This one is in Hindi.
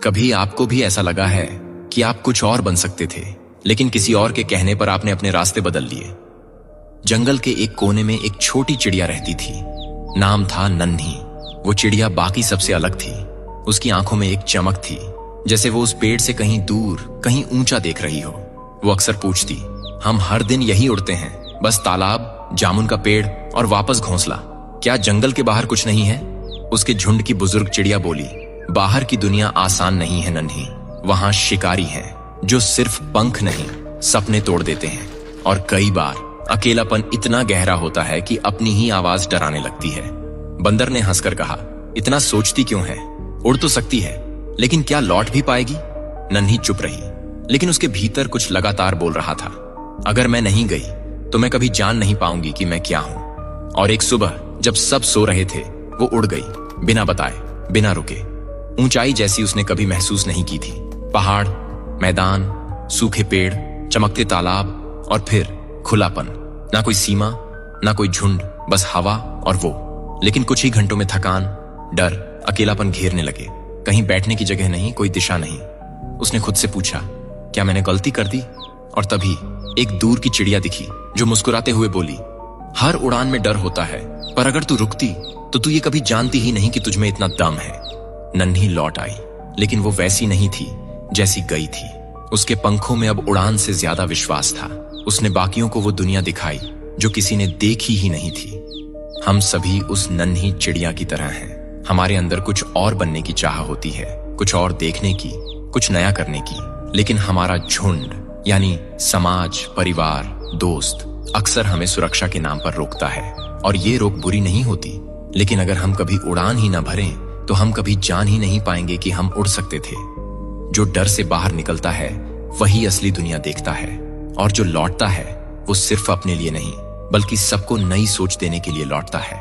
कभी आपको भी ऐसा लगा है कि आप कुछ और बन सकते थे, लेकिन किसी और के कहने पर आपने अपने रास्ते बदल लिए? जंगल के एक कोने में एक छोटी चिड़िया रहती थी। नाम था नन्ही। वो चिड़िया बाकी सबसे अलग थी। उसकी आंखों में एक चमक थी, जैसे वो उस पेड़ से कहीं दूर, कहीं ऊंचा देख रही हो। वो अक्सर पूछती, हम हर दिन यही उड़ते हैं, बस तालाब, जामुन का पेड़ और वापस घोंसला। क्या जंगल के बाहर कुछ नहीं है? उसके झुंड की बुजुर्ग चिड़िया बोली, बाहर की दुनिया आसान नहीं है नन्ही। वहां शिकारी हैं जो सिर्फ पंख नहीं, सपने तोड़ देते हैं। और कई बार अकेलापन इतना गहरा होता है कि अपनी ही आवाज डराने लगती है। बंदर ने हंसकर कहा, इतना सोचती क्यों है? उड़ तो सकती है, लेकिन क्या लौट भी पाएगी? नन्ही चुप रही, लेकिन उसके भीतर कुछ लगातार बोल रहा था, अगर मैं नहीं गई तो मैं कभी जान नहीं पाऊंगी कि मैं क्या हूं। और एक सुबह जब सब सो रहे थे, वो उड़ गई, बिना बताए, बिना रुके। ऊंचाई जैसी उसने कभी महसूस नहीं की थी। पहाड़, मैदान, सूखे पेड़, चमकते तालाब और फिर खुलापन। ना कोई सीमा, ना कोई झुंड, बस हवा और वो। लेकिन कुछ ही घंटों में थकान, डर, अकेलापन घेरने लगे। कहीं बैठने की जगह नहीं, कोई दिशा नहीं। उसने खुद से पूछा, क्या मैंने गलती कर दी? और तभी एक दूर की चिड़िया दिखी जो मुस्कुराते हुए बोली, हर उड़ान में डर होता है, पर अगर तू रुकती तो तू ये कभी जानती ही नहीं कि तुझमें इतना दम है। नन्ही लौट आई, लेकिन वो वैसी नहीं थी जैसी गई थी। उसके पंखों में अब उड़ान से ज्यादा विश्वास था। उसने बाकियों को वो दुनिया दिखाई जो किसी ने देखी ही नहीं थी। हम सभी उस नन्ही चिड़िया की तरह हैं। हमारे अंदर कुछ और बनने की चाह होती है, कुछ और देखने की, कुछ नया करने की। लेकिन हमारा झुंड यानी समाज, परिवार, दोस्त अक्सर हमें सुरक्षा के नाम पर रोकता है। और ये रोक बुरी नहीं होती, लेकिन अगर हम कभी उड़ान ही न भरें तो हम कभी जान ही नहीं पाएंगे कि हम उड़ सकते थे। जो डर से बाहर निकलता है वही असली दुनिया देखता है, और जो लौटता है वो सिर्फ अपने लिए नहीं, बल्कि सबको नई सोच देने के लिए लौटता है।